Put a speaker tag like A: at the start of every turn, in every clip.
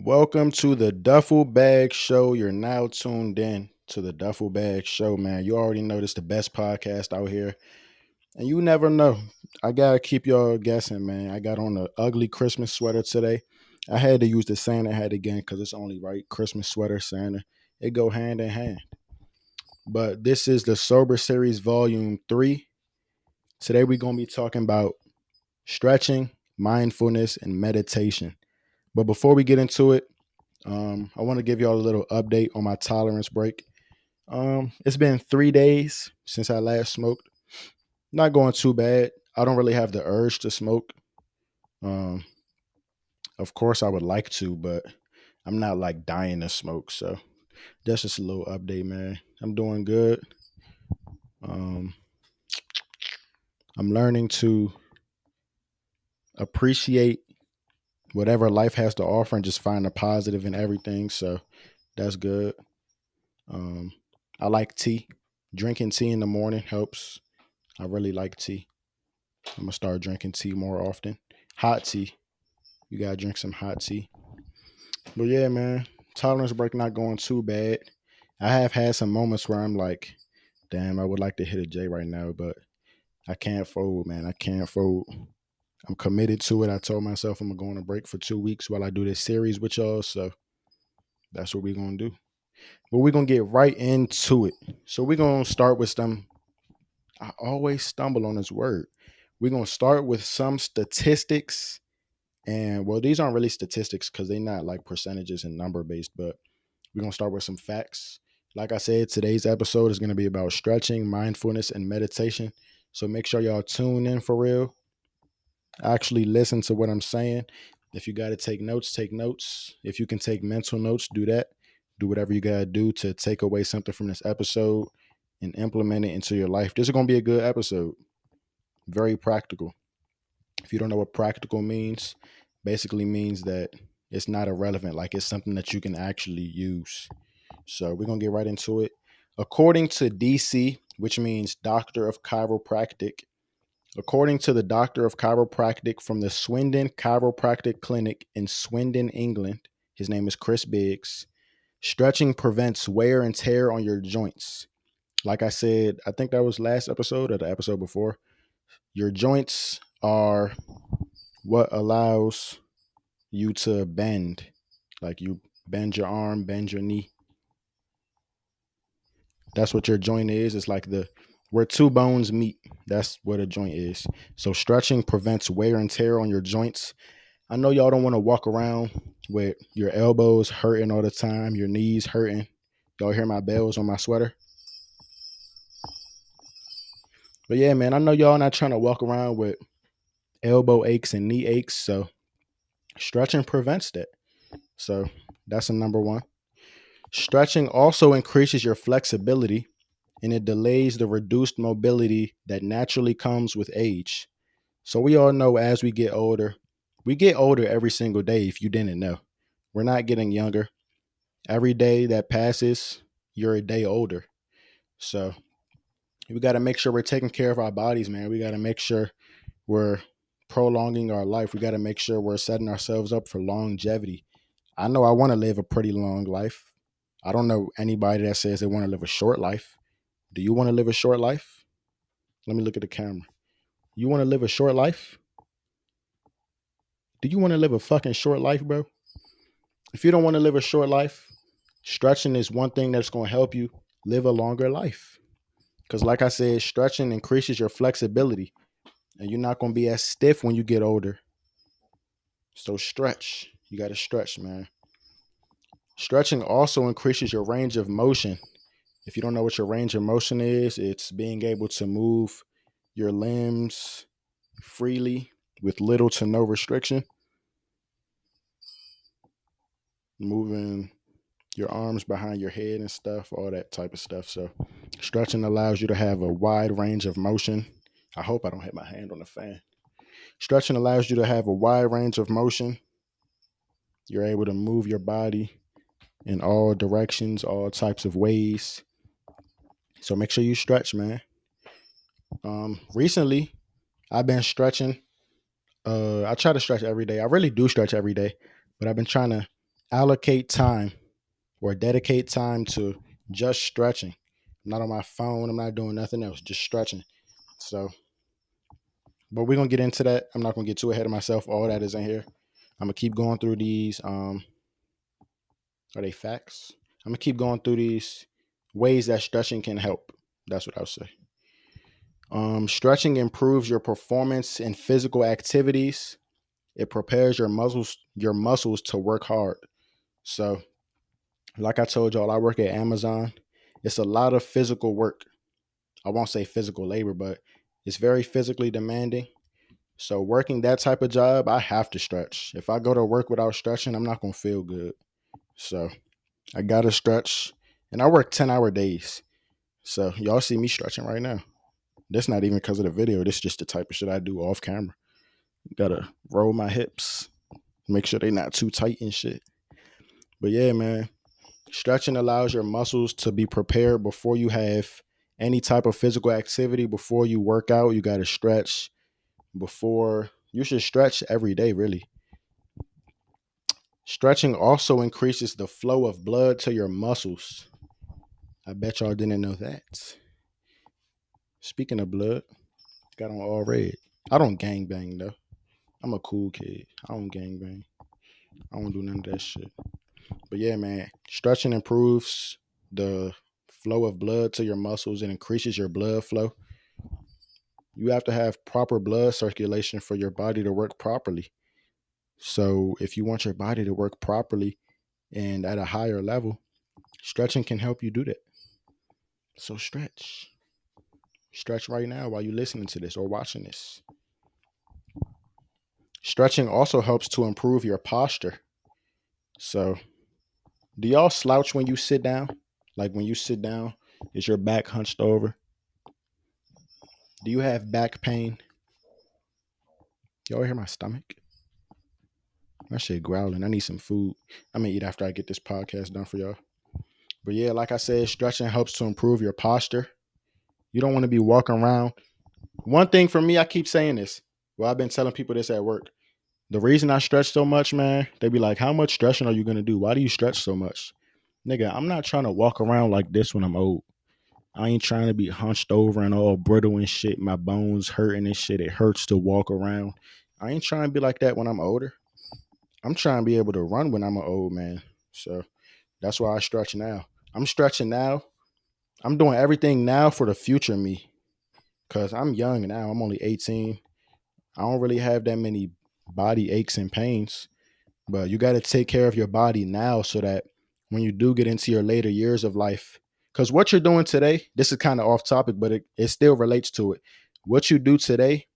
A: Welcome to the Dufflebag Show. You're now tuned in to the Dufflebag Show, man. You already know this the best podcast out here, and you never know. I gotta keep y'all guessing, man. I got on an ugly Christmas sweater today. I had to use the Santa hat again because it's only right. Christmas sweater, Santa, it go hand in hand. But this is the Sober Series Volume 3. Today we're gonna be talking about stretching, mindfulness, and meditation. But before we get into it, I want to give y'all a little update on my tolerance break. It's been 3 days since I last smoked. Not going too bad. I don't really have the urge to smoke. Um, of course, I would like to, but I'm not like dying to smoke. So that's just a little update, man. I'm doing good. Um, I'm learning to appreciate whatever life has to offer and just find the positive in everything. So that's good. Um, I like tea. Drinking tea in the morning helps. I really like tea. I'm gonna start drinking tea more often. Hot tea. You gotta drink some hot tea. But yeah, man, tolerance break not going too bad. I have had some moments where I'm like, damn, I would like to hit a J right now, but I can't fold, man. I can't fold. I'm committed to it. I told myself I'm gonna go on a break for 2 weeks while I do this series with y'all. So that's what we're gonna do. But we're gonna get right into it. So we're gonna start with some. I always stumble on this word. We're gonna start with some statistics. And well, these aren't really statistics because they're not like percentages and number based, but we're going to start with some facts. Like I said, today's episode is going to be about stretching, mindfulness, and meditation. So make sure y'all tune in for real. Actually listen to what I'm saying. If you got to take notes, take notes. If you can take mental notes, do that. Do whatever you got to do to take away something from this episode and implement it into your life. This is going to be a good episode. Very practical. If you don't know what practical means, basically means that it's not irrelevant, like it's something that you can actually use. So we're gonna get right into it. According to DC, which means Doctor of Chiropractic, according to the Doctor of Chiropractic from the Swindon Chiropractic Clinic in Swindon, England, his name is Chris Biggs. Stretching prevents wear and tear on your joints. Like I said, I think that was last episode or the episode before. Your joints are what allows you to bend. Like you bend your arm, bend your knee. That's what your joint is. It's like the where two bones meet. That's what a joint is. So stretching prevents wear and tear on your joints. I know y'all don't want to walk around with your elbows hurting all the time, your knees hurting. Y'all hear my bells on my sweater? But yeah, man, I know y'all not trying to walk around with elbow aches and knee aches. So stretching prevents that. So that's a number one. Stretching also increases your flexibility and it delays the reduced mobility that naturally comes with age. So we all know as we get older every single day if you didn't know. We're not getting younger. Every day that passes, you're a day older. So we got to make sure we're taking care of our bodies, man. We got to make sure we're prolonging our life. We got to make sure we're setting ourselves up for longevity. I know I want to live a pretty long life. I don't know anybody that says they want to live a short life. Do you want to live a short life? Let me look at the camera. You want to live a short life? Do you want to live a fucking short life, bro? If you don't want to live a short life, stretching is one thing that's going to help you live a longer life. Because, like I said, stretching increases your flexibility and you're not going to be as stiff when you get older. So, stretch. You got to stretch, man. Stretching also increases your range of motion. If you don't know what your range of motion is, it's being able to move your limbs freely with little to no restriction. Moving your arms behind your head and stuff, all that type of stuff. So, stretching allows you to have a wide range of motion. I hope I don't hit my hand on the fan. Stretching allows you to have a wide range of motion. You're able to move your body in all directions, all types of ways. So make sure you stretch, man. Recently, I've been stretching. I try to stretch every day. I really do stretch every day, but I've been trying to allocate time or dedicate time to just stretching. I'm not on my phone. I'm not doing nothing else, just stretching. So, but we're gonna get into that. I'm not gonna get too ahead of myself. All that is in here. I'm gonna keep going through these. Are they facts? I'm gonna keep going through these ways that stretching can help. That's what I'll say. Stretching improves your performance in physical activities. It prepares your muscles to work hard. So, like I told y'all, I work at Amazon. It's a lot of physical work. I won't say physical labor, but it's very physically demanding. So working that type of job, I have to stretch. If I go to work without stretching, I'm not gonna feel good. So I gotta stretch. And I work 10-hour days. So y'all see me stretching right now. That's not even because of the video. This is just the type of shit I do off camera. Gotta roll my hips, make sure they're not too tight and shit. But yeah, man, stretching allows your muscles to be prepared before you have any type of physical activity. Before you work out, you gotta stretch. Before you should stretch every day, really. Stretching also increases the flow of blood to your muscles. I bet y'all didn't know that. Speaking of blood, got on all red. I don't gang bang though. I'm a cool kid. I don't gang bang. I don't do none of that shit. But yeah, man, stretching improves the flow of blood to your muscles and increases your blood flow. You have to have proper blood circulation for your body to work properly. So if you want your body to work properly and at a higher level, stretching can help you do that. So stretch. Stretch right now while you're listening to this or watching this. Stretching also helps to improve your posture. So, do y'all slouch when you sit down? Like when you sit down, is your back hunched over? Do you have back pain? Y'all hear my stomach? My shit growling. I need some food. I'm gonna eat after I get this podcast done for y'all. But yeah, like I said, stretching helps to improve your posture. You don't want to be walking around. One thing for me, I keep saying this. Well, I've been telling people this at work. The reason I stretch so much, man, they be like, how much stretching are you gonna do? Why do you stretch so much? Nigga, I'm not trying to walk around like this when I'm old. I ain't trying to be hunched over and all brittle and shit. My bones hurting and shit. It hurts to walk around. I ain't trying to be like that when I'm older. I'm trying to be able to run when I'm an old man. So that's why I stretch now. I'm stretching now. I'm doing everything now for the future me. Cause I'm young now. I'm only 18. I don't really have that many body aches and pains. But you got to take care of your body now so that when you do get into your later years of life, because what you're doing today, this is kind of off topic, but it still relates to it. What you do today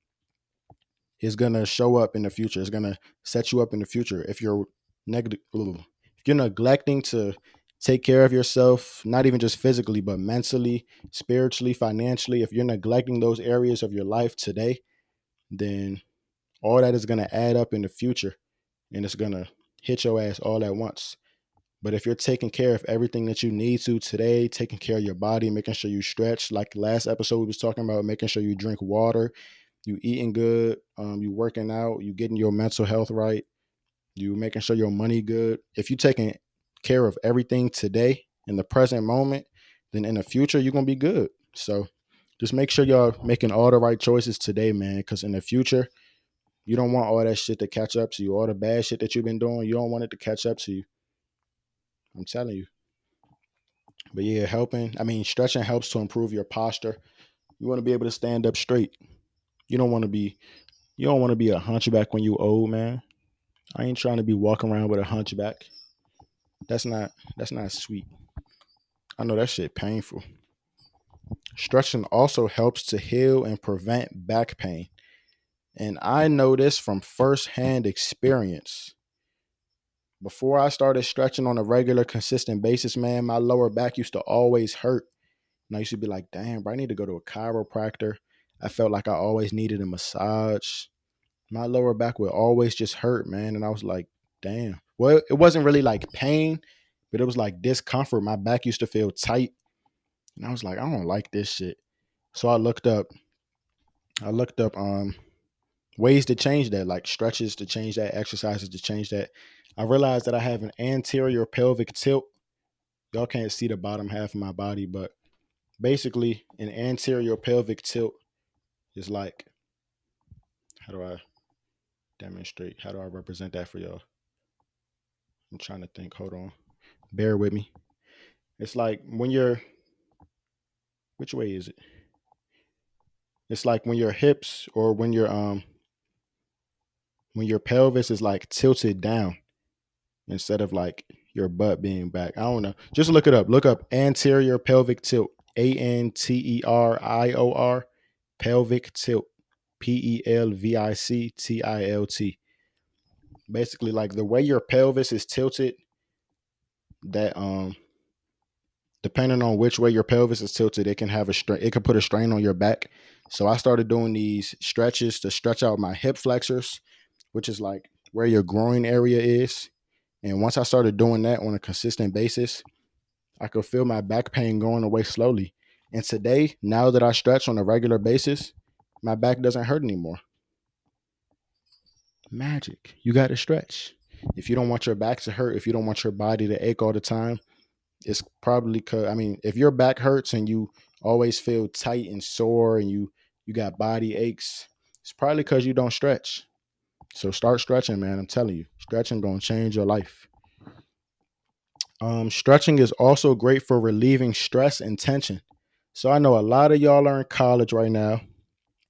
A: is going to show up in the future. It's going to set you up in the future. If you're neglecting to take care of yourself, not even just physically, but mentally, spiritually, financially, if you're neglecting those areas of your life today, then all that is going to add up in the future and it's going to hit your ass all at once. But if you're taking care of everything that you need to today, taking care of your body, making sure you stretch, like last episode we was talking about, making sure you drink water, you eating good, you working out, you getting your mental health right, you making sure your money good. If you taking care of everything today in the present moment, then in the future you're gonna be good. So just make sure y'all making all the right choices today, man, because in the future you don't want all that shit to catch up to you. All the bad shit that you've been doing, you don't want it to catch up to you. I'm telling you. But yeah, stretching helps to improve your posture. You want to be able to stand up straight. You don't want to be you don't want to be a hunchback when you old, man. I ain't trying to be walking around with a hunchback. That's not sweet. I know that shit painful. Stretching also helps to heal and prevent back pain. And I know this from firsthand experience. Before I started stretching on a regular, consistent basis, man, my lower back used to always hurt. And I used to be like, damn, bro, I need to go to a chiropractor. I felt like I always needed a massage. My lower back would always just hurt, man. And I was like, damn. Well, it wasn't really like pain, but it was like discomfort. My back used to feel tight. And I was like, I don't like this shit. So I looked up ways to change that, like stretches to change that, exercises to change that. I realized that I have an anterior pelvic tilt. Y'all can't see the bottom half of my body, but basically, an anterior pelvic tilt is like, how do I demonstrate? How do I represent that for y'all? I'm trying to think. Hold on. Bear with me. It's like when you're, which way is it? It's like when your hips or when your pelvis is like tilted down instead of like your butt being back. I don't know. Just look it up. Look up anterior pelvic tilt. ANTERIOR pelvic tilt. PELVICTILT. Basically, like the way your pelvis is tilted, that depending on which way your pelvis is tilted, it can have a strain. It can put a strain on your back. So I started doing these stretches to stretch out my hip flexors, which is like where your groin area is. And once I started doing that on a consistent basis, I could feel my back pain going away slowly. And today, now that I stretch on a regular basis, my back doesn't hurt anymore. Magic. You got to stretch. If you don't want your back to hurt, if you don't want your body to ache all the time, it's probably because, I mean, if your back hurts and you always feel tight and sore and you got body aches, it's probably because you don't stretch. So start stretching, man. I'm telling you, stretching gonna change your life. Stretching is also great for relieving stress and tension. So I know a lot of y'all are in college right now.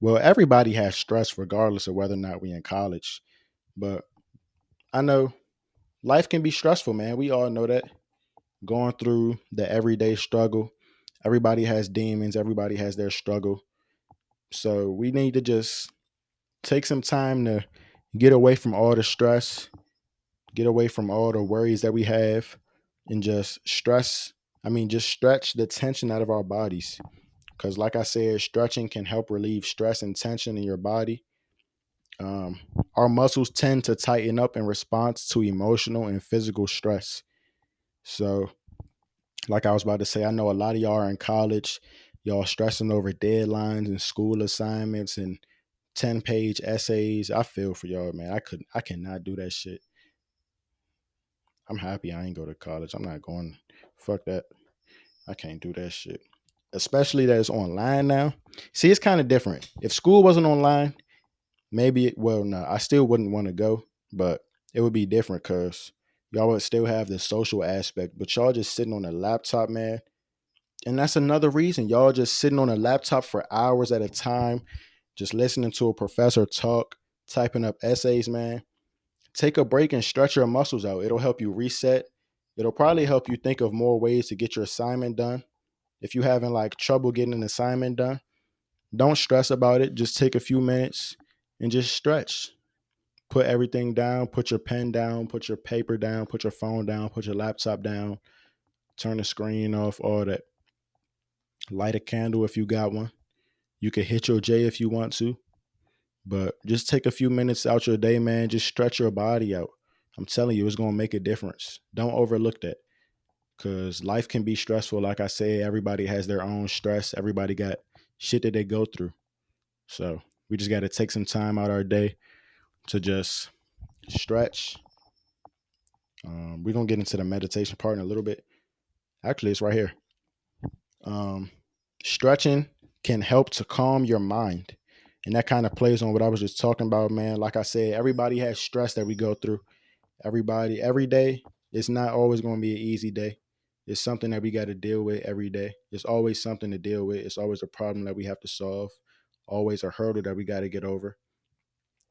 A: Well, everybody has stress regardless of whether or not we in college. But I know life can be stressful, man. We all know that. Going through the everyday struggle. Everybody has demons, everybody has their struggle. So we need to just take some time to get away from all the stress, get away from all the worries that we have, and just just stretch the tension out of our bodies. Because, like I said, stretching can help relieve stress and tension in your body. Um, our muscles tend to tighten up in response to emotional and physical stress. So, like I was about to say, I know a lot of y'all are in college, y'all stressing over deadlines and school assignments and 10-page essays. I feel for y'all, man. I cannot do that shit. I'm happy I ain't go to college. I'm not going. Fuck that. I can't do that shit. Especially that it's online now. See, it's kind of different. If school wasn't online, well, no, I still wouldn't want to go, but it would be different because y'all would still have the social aspect. But y'all just sitting on a laptop, man. And that's another reason y'all just sitting on a laptop for hours at a time, just listening to a professor talk, typing up essays, man. Take a break and stretch your muscles out. It'll help you reset. It'll probably help you think of more ways to get your assignment done. If you're having like trouble getting an assignment done, don't stress about it. Just take a few minutes and just stretch. Put everything down, put your pen down, put your paper down, put your phone down, put your laptop down, turn the screen off, all that. Light a candle if you got one. You can hit your J if you want to, but just take a few minutes out your day, man. Just stretch your body out. I'm telling you, it's going to make a difference. Don't overlook that because life can be stressful. Like I said, everybody has their own stress. Everybody got shit that they go through. So we just got to take some time out our day to just stretch. We're going to get into the meditation part in a little bit. Actually, it's right here. Um, Stretching can help to calm your mind. And that kind of plays on what I was just talking about, man. Like I said, everybody has stress that we go through. Everybody, every day, it's not always going to be an easy day. It's something that we got to deal with every day. It's always something to deal with. It's always a problem that we have to solve, always a hurdle that we got to get over.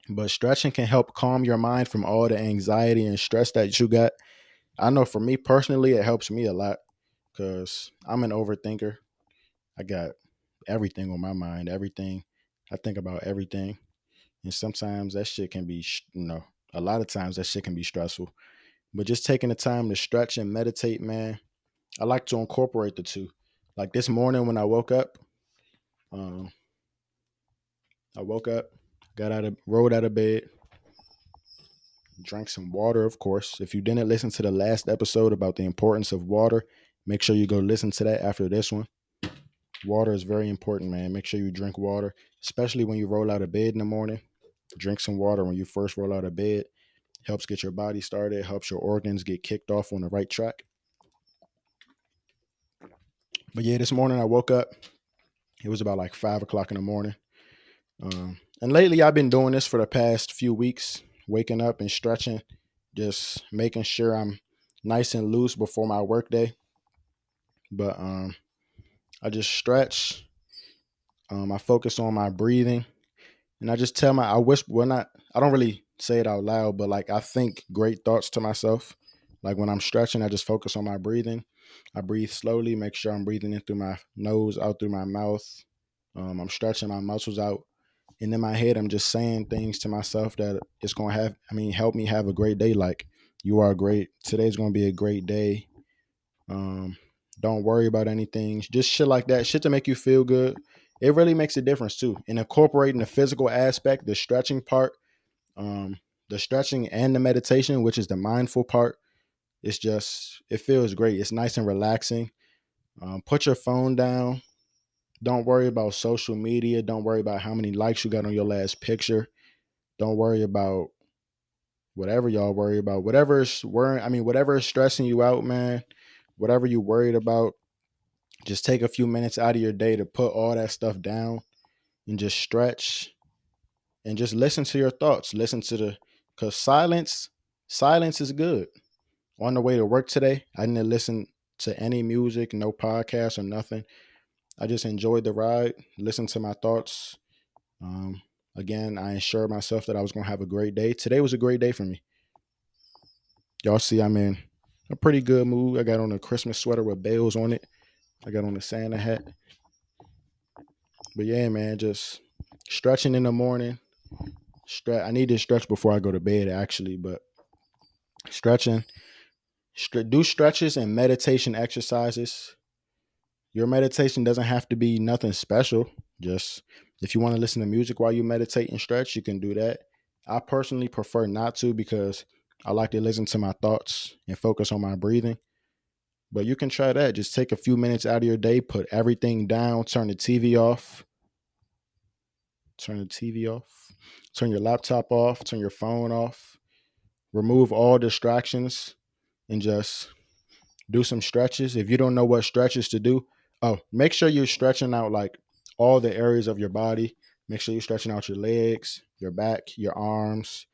A: But stretching can help calm your mind from all the anxiety and stress that you got. I know for me personally, it helps me a lot because I'm an overthinker. I got everything on my mind, everything. I think about everything. And sometimes that shit can be, a lot of times that shit can be stressful. But just taking the time to stretch and meditate, man, I like to incorporate the two. Like this morning when um, I woke up, rolled out of bed, drank some water, of course. If you didn't listen to the last episode about the importance of water, make sure you go listen to that after this one. Water is very important, man. Make sure you drink water, especially when you roll out of bed in the morning. Drink some water when you first roll out of bed. helps get your body started, helps your organs get kicked off on the right track. But yeah, this morning I woke up. It was about like 5 o'clock in the morning. And lately I've been doing this for the past few weeks, waking up and stretching, just making sure I'm nice and loose before my work day. But I just stretch. I focus on my breathing, and I just tell I whisper. Well, not. I don't really say it out loud, but like I think great thoughts to myself. Like when I'm stretching, I just focus on my breathing. I breathe slowly, make sure I'm breathing in through my nose, out through my mouth. I'm stretching my muscles out, and in my head, I'm just saying things to myself that it's gonna have. I mean, help me have a great day. Like you are great. Today's gonna be a great day. Um, don't worry about anything. Just shit like that. Shit to make you feel good. It really makes a difference too. In incorporating the physical aspect, the stretching part, um, the stretching and the meditation, which is the mindful part. It's just it feels great. It's nice and relaxing. Put your phone down. Don't worry about social media. Don't worry about how many likes you got on your last picture. Don't worry about whatever y'all worry about. Whatever is worrying. I mean, whatever is stressing you out, man. Whatever you worried about, just take a few minutes out of your day to put all that stuff down and just stretch and just listen to your thoughts. Listen to because silence is good. On the way to work today, I didn't listen to any music, no podcast or nothing. I just enjoyed the ride, listened to my thoughts. Um, Again, I assured myself that I was going to have a great day. Today was a great day for me. Y'all see, I'm in a pretty good mood. I got on a Christmas sweater with bells on it. I got on a Santa hat. But yeah, man, just stretching in the morning. I need to stretch before I go to bed, actually. But stretching, do stretches and meditation exercises. Your meditation doesn't have to be nothing special. Just if you want to listen to music while you meditate and stretch, you can do that. I personally prefer not to because I like to listen to my thoughts and focus on my breathing. But you can try that. Just take a few minutes out of your day, put everything down, turn the TV off, turn the TV off, turn your laptop off, turn your phone off, remove all distractions, and just do some stretches. If you don't know what stretches to do, make sure you're stretching out like all the areas of your body. Make sure you're stretching out your legs, your back, your arms.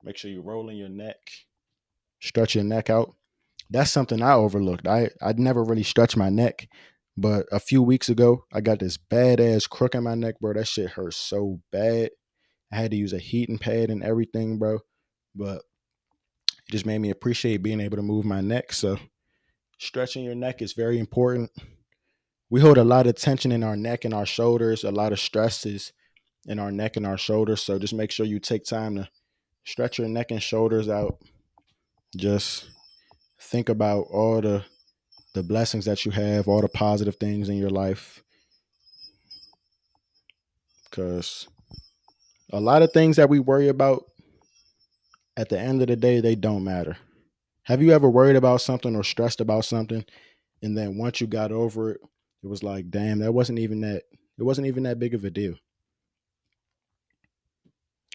A: Make sure you're rolling your neck. Stretch your neck out. That's something I overlooked. I'd never really stretched my neck, but a few weeks ago, I got this badass crook in my neck, bro. That shit hurts so bad. I had to use a heating pad and everything, bro. But it just made me appreciate being able to move my neck. So stretching your neck is very important. We hold a lot of tension in our neck and our shoulders, a lot of stresses in our neck and our shoulders. So just make sure you take time to stretch your neck and shoulders out. Just think about all the blessings that you have, all the positive things in your life. Because a lot of things that we worry about at the end of the day, they don't matter. Have you ever worried about something or stressed about something, and then once you got over it, it was like, damn, it wasn't even that big of a deal.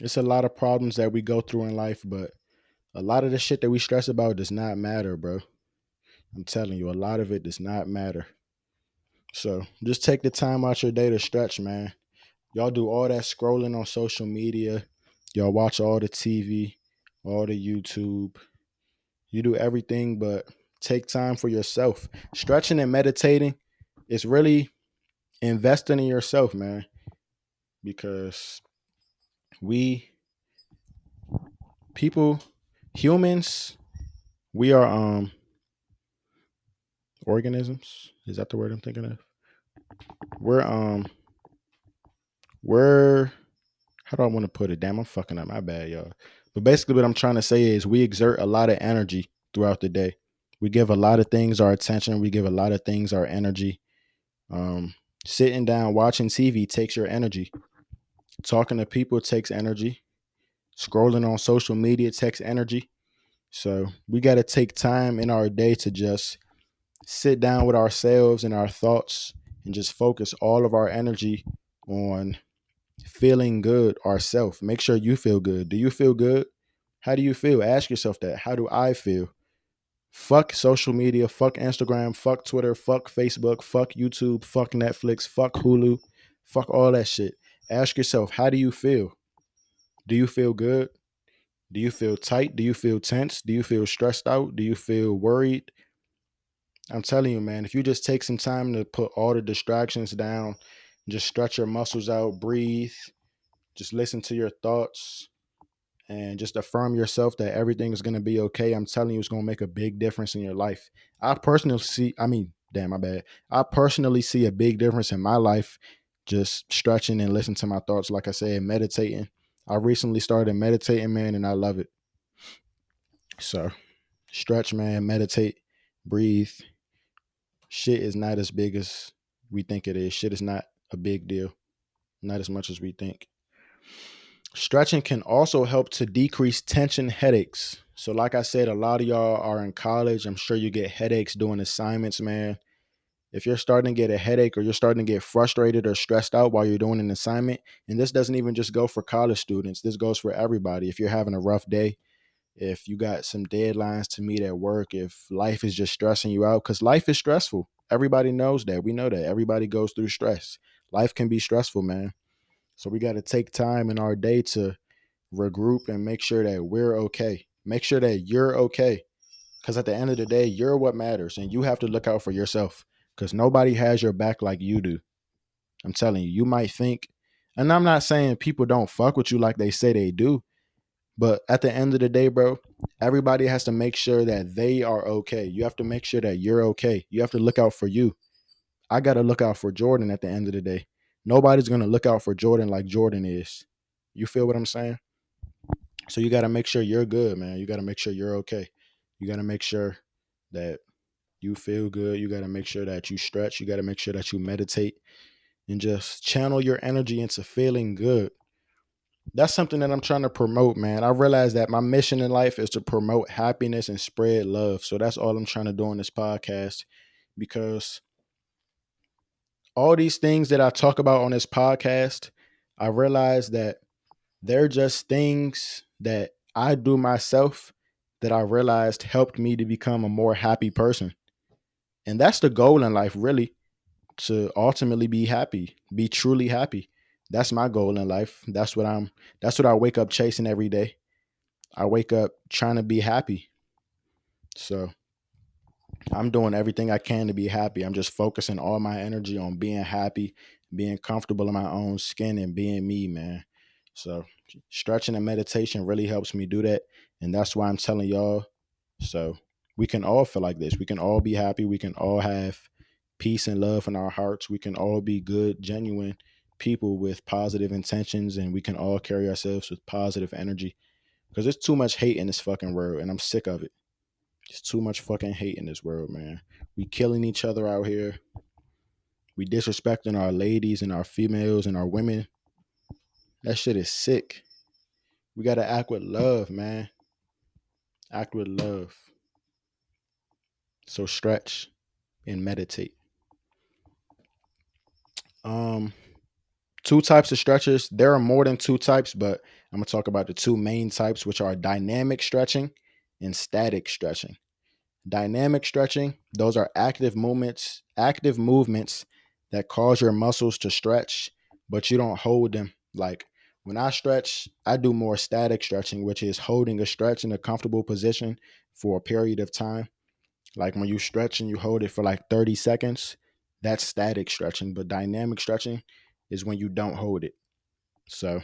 A: It's a lot of problems that we go through in life, but a lot of the shit that we stress about does not matter, bro. I'm telling you, a lot of it does not matter. So just take the time out your day to stretch, man. Y'all do all that scrolling on social media. Y'all watch all the TV, all the YouTube. You do everything but take time for yourself. Stretching and meditating is really investing in yourself, man. Because we people, humans, we are organisms. Is that the word I'm thinking of? We're we're how do I want to put it? Damn, I'm fucking up. My bad, y'all. But basically, what I'm trying to say is we exert a lot of energy throughout the day. We give a lot of things our attention. We give a lot of things our energy. Um, Sitting down watching TV takes your energy. Talking to people takes energy. Scrolling on social media takes energy. So we got to take time in our day to just sit down with ourselves and our thoughts and just focus all of our energy on feeling good ourselves. Make sure you feel good. Do you feel good? How do you feel? Ask yourself that. How do I feel? Fuck social media, fuck Instagram, fuck Twitter, fuck Facebook, fuck YouTube, fuck Netflix, fuck Hulu, fuck all that shit. Ask yourself, how do you feel? Do you feel good? Do you feel tight? Do you feel tense? Do you feel stressed out? Do you feel worried? I'm telling you, man, if you just take some time to put all the distractions down, just stretch your muscles out, breathe, just listen to your thoughts, and just affirm yourself that everything is going to be okay. I'm telling you, it's going to make a big difference in your life. My bad. I personally see a big difference in my life just stretching and listening to my thoughts. Like I said, meditating. I recently started meditating, man, and I love it. So stretch, man, meditate, breathe. Shit is not as big as we think it is. Shit is not a big deal, not as much as we think. Stretching can also help to decrease tension headaches. So, like I said, a lot of y'all are in college. I'm sure you get headaches doing assignments, man. If you're starting to get a headache or you're starting to get frustrated or stressed out while you're doing an assignment, and this doesn't even just go for college students, this goes for everybody. If you're having a rough day, if you got some deadlines to meet at work, if life is just stressing you out, because life is stressful. Everybody knows that. We know that. Everybody goes through stress. Life can be stressful, man. So we got to take time in our day to regroup and make sure that we're okay. Make sure that you're okay. Because at the end of the day, you're what matters and you have to look out for yourself because nobody has your back like you do. I'm telling you, you might think, and I'm not saying people don't fuck with you like they say they do, but at the end of the day, bro, everybody has to make sure that they are okay. You have to make sure that you're okay. You have to look out for you. I got to look out for Jordan at the end of the day. Nobody's going to look out for Jordan like Jordan is. You feel what I'm saying? So you got to make sure you're good, man. You got to make sure you're okay. You got to make sure that you feel good. You got to make sure that you stretch. You got to make sure that you meditate and just channel your energy into feeling good. That's something that I'm trying to promote, man. I realize that my mission in life is to promote happiness and spread love. So that's all I'm trying to do on this podcast because all these things that I talk about on this podcast, I realize that they're just things that I do myself that I realized helped me to become a more happy person. And that's the goal in life, really, to ultimately be happy, be truly happy. That's my goal in life. That's what I wake up chasing every day. I wake up trying to be happy. So I'm doing everything I can to be happy. I'm just focusing all my energy on being happy, being comfortable in my own skin, and being me, man. So stretching and meditation really helps me do that. And that's why I'm telling y'all. So we can all feel like this. We can all be happy. We can all have peace and love in our hearts. We can all be good, genuine people with positive intentions, and we can all carry ourselves with positive energy. Because there's too much hate in this fucking world, and I'm sick of it. There's too much fucking hate in this world, man. We killing each other out here. We disrespecting our ladies and our females and our women. That shit is sick. We gotta act with love, man. Act with love. So stretch and meditate. Um, Two types of stretchers. There are more than two types, but I'm gonna talk about the two main types, which are dynamic stretching and static stretching. Dynamic stretching, those are active movements that cause your muscles to stretch, but you don't hold them. Like when I stretch, I do more static stretching, which is holding a stretch in a comfortable position for a period of time. Like when you stretch and you hold it for like 30 seconds, that's static stretching. But dynamic stretching is when you don't hold it. So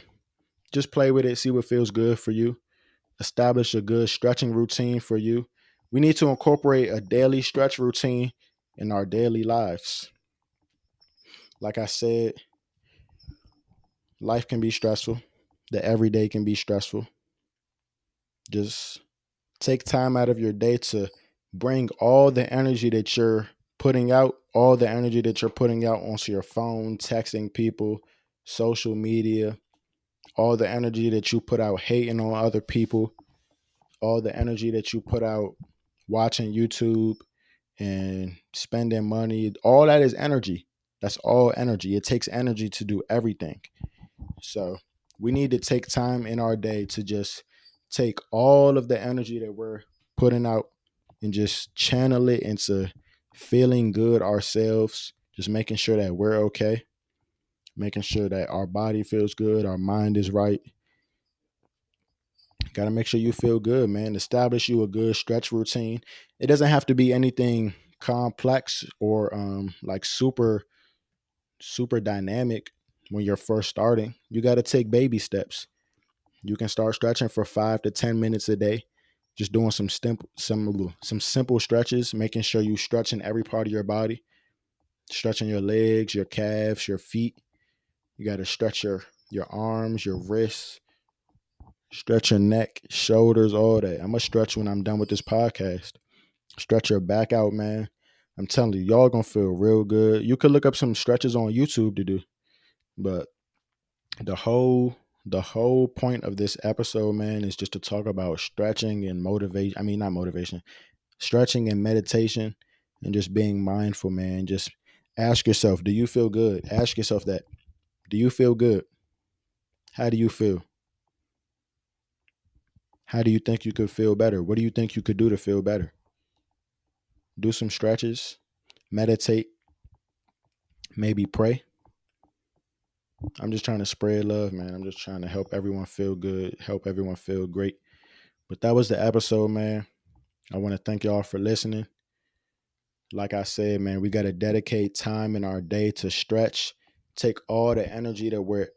A: just play with it, see what feels good for you. Establish a good stretching routine for you. We need to incorporate a daily stretch routine in our daily lives. Like I said, life can be stressful. The everyday can be stressful. Just take time out of your day to bring all the energy that you're all the energy that you're putting out onto your phone, texting people, social media, all the energy that you put out hating on other people, all the energy that you put out watching YouTube and spending money, all that is energy. That's all energy. It takes energy to do everything. So we need to take time in our day to just take all of the energy that we're putting out and just channel it into feeling good ourselves, just making sure that we're okay, making sure that our body feels good, our mind is right. Got to make sure you feel good, man. Establish you a good stretch routine. It doesn't have to be anything complex or like super dynamic when you're first starting. You got to take baby steps. You can start stretching for 5 to 10 minutes a day, just doing some simple stretches, making sure you stretching every part of your body, stretching your legs, your calves, your feet. You got to stretch your arms, your wrists, stretch your neck, shoulders, all that. I'm gonna stretch when I'm done with this podcast. Stretch your back out, man. I'm telling you, y'all gonna feel real good. You could look up some stretches on YouTube to do, but the whole point of this episode, man, is just to talk about stretching and motivation. I mean, not motivation, stretching and meditation, and just being mindful, man. Just ask yourself, do you feel good? Ask yourself that. Do you feel good? How do you feel? How do you think you could feel better? What do you think you could do to feel better? Do some stretches, meditate, maybe pray. I'm just trying to spread love, man. I'm just trying to help everyone feel good, help everyone feel great. But that was the episode, man. I want to thank y'all for listening. Like I said, man, we got to dedicate time in our day to stretch, take all the energy that we're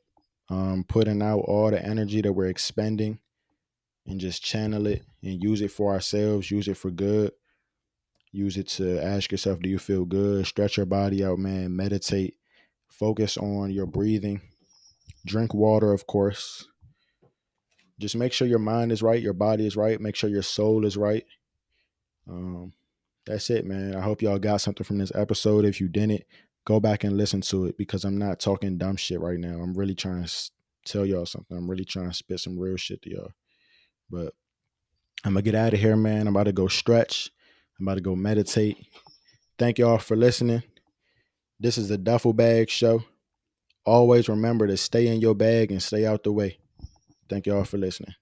A: putting out, all the energy that we're expending, and just channel it and use it for ourselves, use it for good. Use it to ask yourself, do you feel good? Stretch your body out, man. Meditate. Focus on your breathing. Drink water, of course. Just make sure your mind is right, your body is right. Make sure your soul is right. Um, that's it, man. I hope y'all got something from this episode. If you didn't, go back and listen to it because I'm not talking dumb shit right now. I'm really trying to tell y'all something. I'm really trying to spit some real shit to y'all. But I'm going to get out of here, man. I'm about to go stretch. I'm about to go meditate. Thank y'all for listening. This is the Dufflebag Show. Always remember to stay in your bag and stay out the way. Thank y'all for listening.